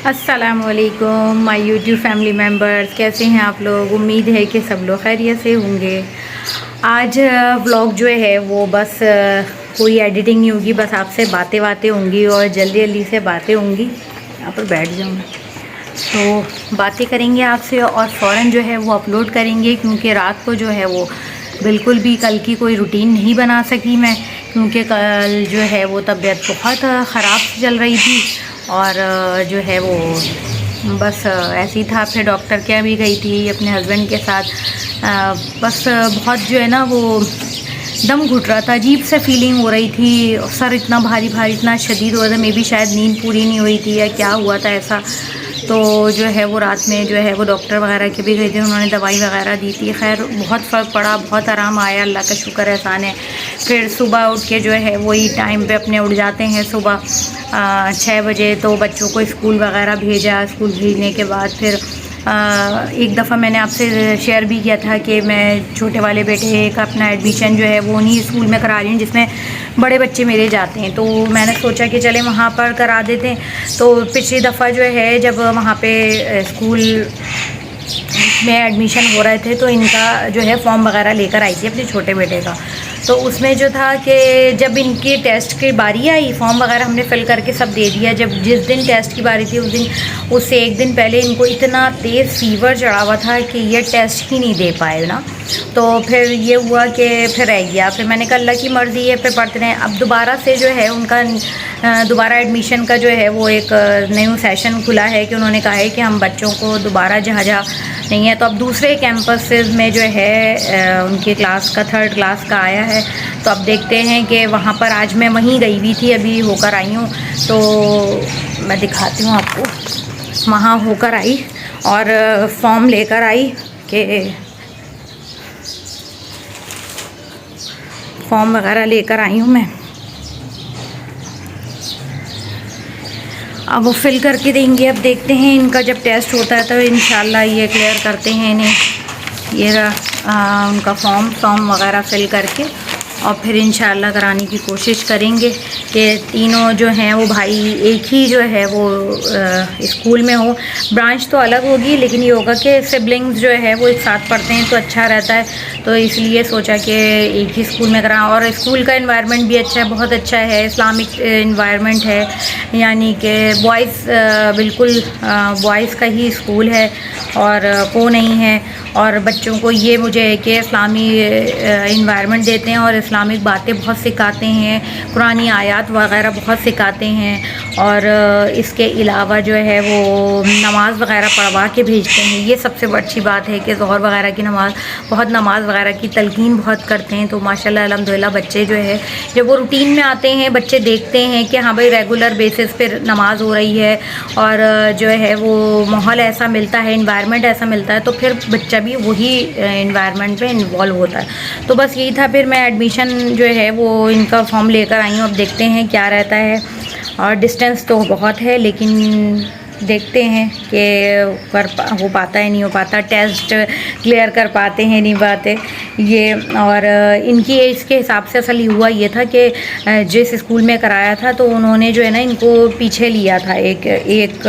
अस्सलामुअलैकुम my YouTube family members, कैसे हैं आप लोग। उम्मीद है कि सब लोग खैरियत से होंगे। आज व्लॉग जो है वो बस कोई एडिटिंग नहीं होगी, बस आपसे बातें होंगी और जल्दी जल्दी से बातें होंगी। यहाँ पर बैठ जाऊँ तो बातें करेंगे आपसे और फ़ौरन जो है वो अपलोड करेंगे, क्योंकि रात को जो है वो बिल्कुल भी कल की कोई रूटीन नहीं बना सकी मैं, क्योंकि कल जो है वो तबीयत बहुत ख़राब चल रही थी और जो है वो बस ऐसे ही था। फिर डॉक्टर के यहाँ भी गई थी अपने हस्बैंड के साथ। बस बहुत जो है ना वो दम घुट रहा था, अजीब सा फीलिंग हो रही थी, सर इतना भारी इतना शदीद हो रहा था। मे भी शायद नींद पूरी नहीं हुई थी या क्या हुआ था ऐसा। तो जो है वो रात में जो है वो डॉक्टर वगैरह के भी गए थे, उन्होंने दवाई वगैरह दी थी। खैर बहुत फ़र्क पड़ा, बहुत आराम आया, अल्लाह का शुक्र एहसान है। फिर सुबह उठ के जो है वही टाइम पे अपने उठ जाते हैं सुबह 6 बजे। तो बच्चों को स्कूल वगैरह भेजा, स्कूल भेजने के बाद फिर एक दफ़ा मैंने आपसे शेयर भी किया था कि मैं छोटे वाले बेटे का अपना एडमिशन जो है वो उन्हीं स्कूल में करा रही हूँ जिसमें बड़े बच्चे मेरे जाते हैं। तो मैंने सोचा कि चले वहाँ पर करा देते हैं। तो पिछली दफ़ा जो है जब वहाँ पे स्कूल में एडमिशन हो रहे थे तो इनका जो है फॉर्म वगैरह लेकर आई थी अपने छोटे बेटे का। तो उसमें जो था कि जब इनकी टेस्ट की बारी आई, फॉर्म वगैरह हमने फिल करके सब दे दिया। जब जिस दिन टेस्ट की बारी थी उस दिन, उससे एक दिन पहले इनको इतना तेज़ फीवर चढ़ा हुआ था कि ये टेस्ट ही नहीं दे पाए ना। तो फिर ये हुआ कि फिर रह गया। फिर मैंने कहा अल्लाह की मर्ज़ी है, फिर पढ़ते रहें। अब दोबारा से जो है उनका दोबारा एडमिशन का जो है वो एक न्यू सेशन खुला है कि उन्होंने कहा है कि हम बच्चों को दोबारा जहाँ नहीं है, तो अब दूसरे कैंपस में जो है उनके क्लास का 3rd क्लास का आया है। तो अब देखते हैं कि वहाँ पर आज मैं वहीं गई हुई थी, अभी होकर आई हूँ। तो मैं दिखाती हूँ आपको, वहाँ होकर आई और फॉर्म लेकर आई कि फॉर्म वगैरह लेकर आई हूँ मैं। अब वो फिल करके देंगे। अब देखते हैं इनका जब टेस्ट होता है तो इंशाल्लाह ये क्लियर करते हैं इन्हें। ये उनका फॉर्म वगैरह फिल करके और फिर इंशाल्लाह कराने की कोशिश करेंगे कि तीनों जो हैं वो भाई एक ही जो है वो स्कूल में हो। ब्रांच तो अलग होगी लेकिन ये होगा कि सिबलिंग्स जो है वो एक साथ पढ़ते हैं तो अच्छा रहता है। तो इसलिए सोचा कि एक ही स्कूल में कराएं। और स्कूल का एनवायरनमेंट भी अच्छा है, बहुत अच्छा है, इस्लामिक एनवायरनमेंट है, यानी कि बॉयज़ बिल्कुल बॉयज़ का ही स्कूल है और को नहीं है। और बच्चों को ये मुझे है कि इस्लामी इन्वायरमेंट देते हैं और इस्लामिक बातें बहुत सिखाते हैं, कुरानी आयत वगैरह बहुत सिखाते हैं। और इसके अलावा जो है वो नमाज़ वगैरह पढ़वा के भेजते हैं। ये सबसे अच्छी बात है कि ज़ोहर वगैरह की नमाज़ वगैरह की तलकीन बहुत करते हैं। तो माशाल्लाह अल्हम्दुलिल्लाह बच्चे जो है जब वो रूटीन में आते हैं, बच्चे देखते हैं कि हाँ भाई रेगुलर बेसिस पर नमाज़ हो रही है और जो है वो माहौल ऐसा मिलता है, इन्वायरमेंट ऐसा मिलता है, तो फिर बच्चा भी वही इन्वायरमेंट में इन्वॉल्व होता है। तो बस यही था। फिर मैं एडमिशन जो है वो इनका फॉर्म लेकर आई हूँ। अब देखते हैं क्या रहता है। और डिस्टेंस तो बहुत है लेकिन देखते हैं कि हो पाता है नहीं हो पाता, टेस्ट क्लियर कर पाते हैं नहीं पाते ये। और इनकी एज के हिसाब से असल हुआ ये था कि जिस स्कूल में कराया था तो उन्होंने जो है ना इनको पीछे लिया था, एक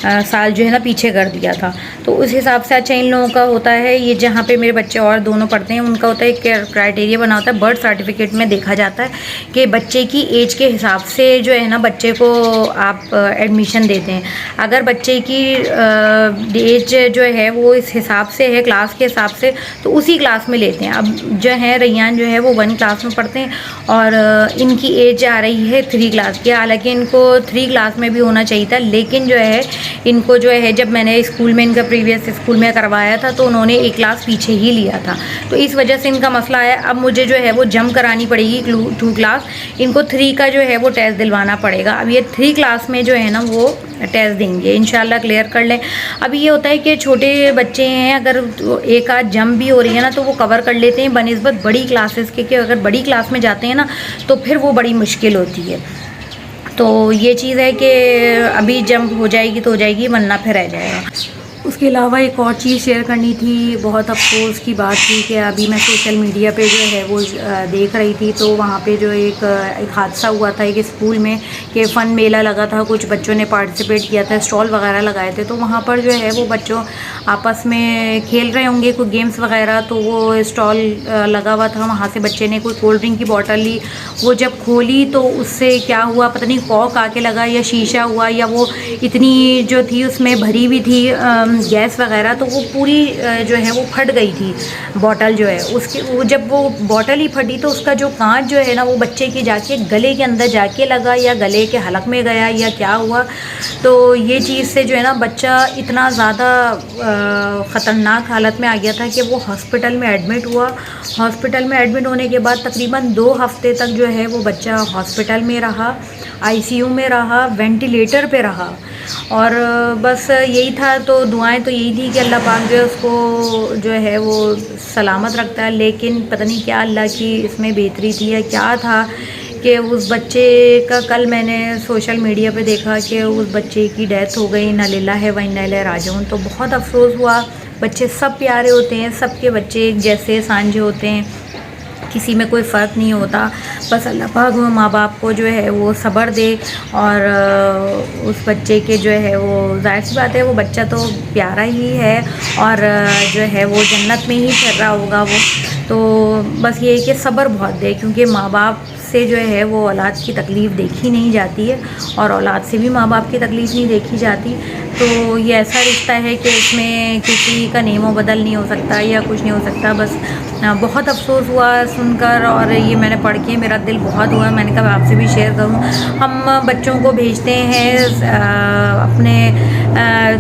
साल जो है ना पीछे कर दिया था। तो उस हिसाब से अच्छा इन लोगों का होता है, ये जहाँ पे मेरे बच्चे और दोनों पढ़ते हैं उनका होता है एक क्राइटेरिया बना होता है, बर्थ सर्टिफिकेट में देखा जाता है कि बच्चे की एज के हिसाब से जो है ना बच्चे को आप एडमिशन देते हैं। अगर बच्चे की एज जो है वो इस हिसाब से है, क्लास के हिसाब से, तो उसी क्लास में लेते हैं। अब जो है रैयान जो है वो 1 क्लास में पढ़ते हैं और इनकी एज आ रही है 3 क्लास की। हालांकि इनको 3 क्लास में भी होना चाहिए था, लेकिन जो है इनको जो है जब मैंने स्कूल में इनका प्रीवियस स्कूल में करवाया था तो उन्होंने 1 क्लास पीछे ही लिया था। तो इस वजह से इनका मसला है। अब मुझे जो है वो जम करानी पड़ेगी 2 क्लास, इनको 3 का जो है वो टेस्ट दिलवाना पड़ेगा। अब ये 3 क्लास में जो है ना वो टेस्ट देंगे, इंशाल्लाह क्लियर कर लें। अभी ये होता है कि छोटे बच्चे हैं, अगर एक आध जम भी हो रही है ना तो वो कवर कर लेते हैं बनिस्बत बड़ी क्लासेस के, कि अगर बड़ी क्लास में जाते हैं ना तो फिर वो बड़ी मुश्किल होती है। तो ये चीज़ है कि अभी जंप हो जाएगी तो हो जाएगी, वरना फिर रह जाएगा। उसके अलावा एक और चीज़ शेयर करनी थी। बहुत अफसोस की बात थी कि अभी मैं सोशल मीडिया पे जो है वो देख रही थी, तो वहाँ पे जो एक हादसा हुआ था एक स्कूल में कि फ़न मेला लगा था, कुछ बच्चों ने पार्टिसिपेट किया था, स्टॉल वगैरह लगाए थे, तो वहाँ पर जो है वो बच्चों आपस में खेल रहे होंगे कोई गेम्स वगैरह, तो वो स्टॉल लगा हुआ था, वहाँ से बच्चे ने कोई कोल्ड ड्रिंक की बॉटल ली, वो जब खोली तो उससे क्या हुआ पता नहीं, कॉक आके लगा या शीशा हुआ, या वो इतनी जो थी उसमें भरी हुई थी गैस वगैरह, तो वो पूरी जो है वो फट गई थी बॉटल जो है उसकी। वो जब वो बॉटल ही फटी तो उसका जो कांच जो है ना वो बच्चे के जाके गले के अंदर जाके लगा, या गले के हलक में गया, या क्या हुआ। तो ये चीज़ से जो है ना बच्चा इतना ज़्यादा ख़तरनाक हालत में आ गया था कि वो हॉस्पिटल में एडमिट हुआ। हॉस्पिटल में एडमिट होने के बाद तकरीबन 2 हफ्ते तक जो है वो बच्चा हॉस्पिटल में रहा, आईसीयू में रहा, वेंटिलेटर पे रहा, और बस यही था। तो दुआएं तो यही थी कि अल्लाह पाक जो है उसको जो है वो सलामत रखता है, लेकिन पता नहीं क्या अल्लाह की इसमें बेहतरी थी या क्या था कि उस बच्चे का कल मैंने सोशल मीडिया पे देखा कि उस बच्चे की डेथ हो गई। इन्ना लिल्लाहि व इन्ना इलैहि राजिऊन। तो बहुत अफसोस हुआ। बच्चे सब प्यारे होते हैं, सबके बच्चे एक जैसे सांझे होते हैं, किसी में कोई फ़र्क नहीं होता। बस अल्लाह पाक माँ बाप को जो है वो सब्र दे, और उस बच्चे के जो है वो ज़ाहिर सी बात है वो बच्चा तो प्यारा ही है, और जो है वो जन्नत में ही चल रहा होगा वो। तो बस ये है कि सब्र बहुत दे, क्योंकि माँ बाप से जो है वो औलाद की तकलीफ़ देखी नहीं जाती है, और औलाद से भी माँ बाप की तकलीफ़ नहीं देखी जाती। तो ये ऐसा रिश्ता है कि इसमें किसी का नेमो बदल नहीं हो सकता या कुछ नहीं हो सकता। बस बहुत अफसोस हुआ सुनकर, और ये मैंने पढ़ के मेरा दिल बहुत हुआ। मैंने कहा आपसे भी शेयर करूं। हम बच्चों को भेजते हैं अपने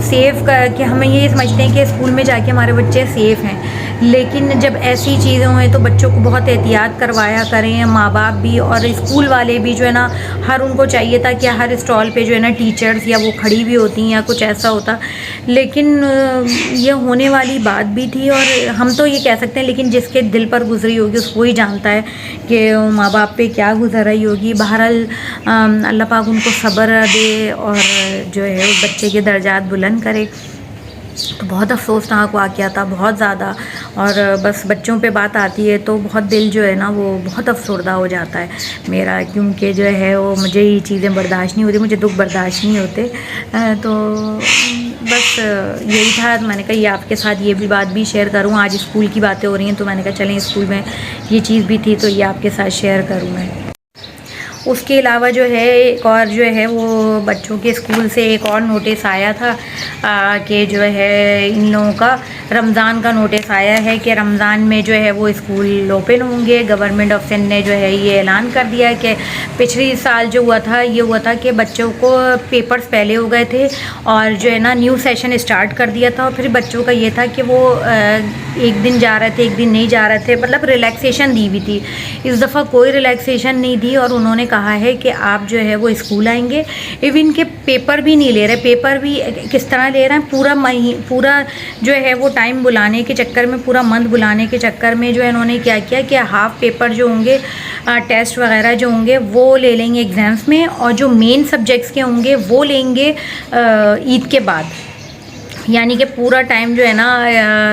सेफ़ कर के, हम ये समझते हैं कि स्कूल में जाके हमारे बच्चे सेफ़ हैं, लेकिन जब ऐसी चीज़ें हुए तो बच्चों को बहुत एहतियात करवाया करें, माँ बाप भी और स्कूल वाले भी जो है ना। हर उनको चाहिए था कि हर स्टॉल पे जो है ना टीचर्स या वो खड़ी भी होती या कुछ ऐसा होता, लेकिन ये होने वाली बात भी थी। और हम तो ये कह सकते हैं, लेकिन जिसके दिल पर गुजरी होगी उसको ही जानता है कि माँ बाप पे क्या गुजर रही होगी। बहरहाल अल्लाह पाक उनको सब्र दे और जो है उस बच्चे के दर्जात बुलंद करे। तो बहुत अफसोसनाक वाक़या था, बहुत ज़्यादा। और बस बच्चों पे बात आती है तो बहुत दिल जो है ना वो बहुत अफसरदा हो जाता है मेरा, क्योंकि जो है वो मुझे ये चीज़ें बर्दाश्त नहीं होती, मुझे दुख बर्दाश्त नहीं होते। तो बस यही था। तो मैंने कहा ये आपके साथ ये भी बात भी शेयर करूँ। आज स्कूल की बातें हो रही हैं तो मैंने कहा चलें स्कूल में ये चीज़ भी थी तो ये आपके साथ शेयर करूँ मैं। उसके अलावा जो है एक और जो है वो बच्चों के स्कूल से एक और नोटिस आया था कि जो है इन लोगों का रमज़ान का नोटिस आया है कि रमज़ान में जो है वो स्कूल ओपन होंगे। गवर्नमेंट ऑफ सिंध ने जो है ये ऐलान कर दिया है कि पिछले साल जो हुआ था ये हुआ था कि बच्चों को पेपर्स पहले हो गए थे और जो है ना न्यू सेशन स्टार्ट कर दिया था, और फिर बच्चों का ये था कि वो एक दिन जा रहे थे एक दिन नहीं जा रहे थे, मतलब रिलैक्सेशन दी हुई थी। इस दफ़ा कोई रिलैक्सेशन नहीं दी और उन्होंने कहा है कि आप जो है वो स्कूल आएंगे। इवन के पेपर भी नहीं ले रहे, पेपर भी किस तरह ले रहे हैं, पूरा जो है वो टाइम बुलाने के चक्कर में, पूरा मंथ बुलाने के चक्कर में जो है इन्होंने क्या किया कि हाफ़ पेपर जो होंगे टेस्ट वगैरह जो होंगे वो ले लेंगे एग्ज़ाम्स में, और जो मेन सब्जेक्ट्स के होंगे वो लेंगे ईद के बाद। यानी कि पूरा टाइम जो है ना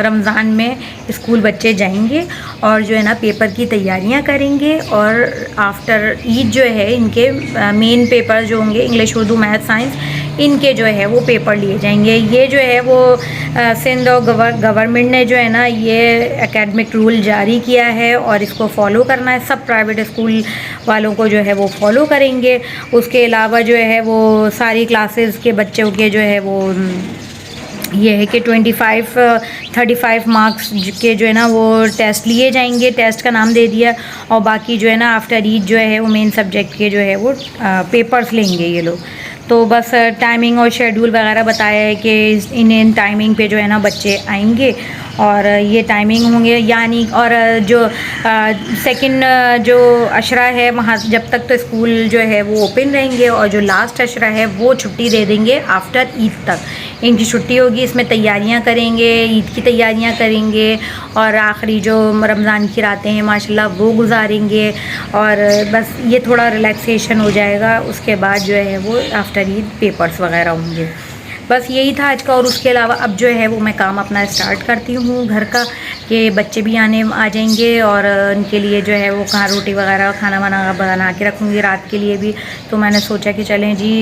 रमज़ान में स्कूल बच्चे जाएंगे और जो है ना पेपर की तैयारियां करेंगे, और आफ्टर ईद जो है इनके मेन पेपर जो होंगे इंग्लिश, उर्दू, मैथ, साइंस, इनके जो है वो पेपर लिए जाएंगे। ये जो है वो सिंध और गवर्नमेंट ने जो है ना ये एकेडमिक रूल जारी किया है और इसको फॉलो करना है। सब प्राइवेट स्कूल वालों को जो है वो फॉलो करेंगे। उसके अलावा जो है वो सारी क्लासेस के बच्चों के जो है वो ये है कि 35 मार्क्स के जो है ना वो टेस्ट लिए जाएंगे, टेस्ट का नाम दे दिया, और बाकी जो है ना आफ्टर ईद जो है वो मेन सब्जेक्ट के जो है वो पेपर्स लेंगे ये लोग। तो बस टाइमिंग और शेड्यूल वगैरह बताया है कि इन टाइमिंग पे जो है ना बच्चे आएंगे और ये टाइमिंग होंगे। यानी और जो सेकंड जो अशरा है वहाँ जब तक तो स्कूल जो है वो ओपन रहेंगे, और जो लास्ट अशरा है वो छुट्टी दे देंगे आफ्टर ईद तक इनकी छुट्टी होगी। इसमें तैयारियां करेंगे, ईद की तैयारियां करेंगे, और आखिरी जो रमज़ान की रातें हैं माशाल्लाह वो गुजारेंगे, और बस ये थोड़ा रिलैक्सेशन हो जाएगा। उसके बाद जो है वो आफ्टर ईद पेपर्स वगैरह होंगे। बस यही था आज का। और उसके अलावा अब जो है वो मैं काम अपना स्टार्ट करती हूँ घर का, कि बच्चे भी आ जाएंगे और उनके लिए जो है वो कहाँ रोटी वगैरह खाना बना के रखूँगी रात के लिए भी। तो मैंने सोचा कि चलें जी,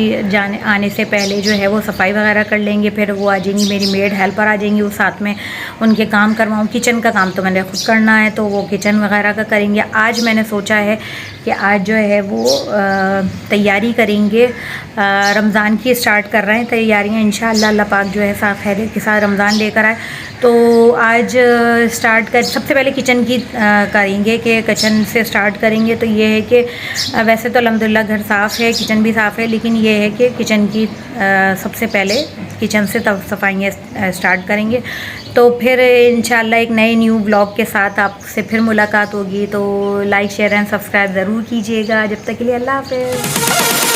आने से पहले जो है वो सफाई वगैरह कर लेंगे, फिर वो आ जाएंगी मेरी मेड हेल्पर आ जाएंगी, वो साथ में उनके काम करवाऊँ। किचन का काम तो मैंने खुद करना है, तो वो किचन वगैरह का करेंगे। आज मैंने सोचा है कि आज जो है वो तैयारी करेंगे, रमज़ान की स्टार्ट कर रहे हैं तैयारियाँ। इंशाअल्लाह अल्लाह पाक जो है साथ खैर के साथ रमज़ान लेकर आए। तो आज स्टार्ट कर सबसे पहले किचन की करेंगे, कि किचन से स्टार्ट करेंगे। तो ये है कि वैसे तो अल्हम्दुलिल्लाह घर साफ़ है, किचन भी साफ़ है, लेकिन ये है कि किचन की सबसे पहले किचन से तब सफाइयाँ स्टार्ट करेंगे। तो फिर इंशाअल्लाह एक नए न्यू ब्लॉग के साथ आपसे फिर मुलाकात होगी। तो लाइक शेयर एंड सब्सक्राइब ज़रूर कीजिएगा। जब तक के लिए अल्लाह हाफ़िज़।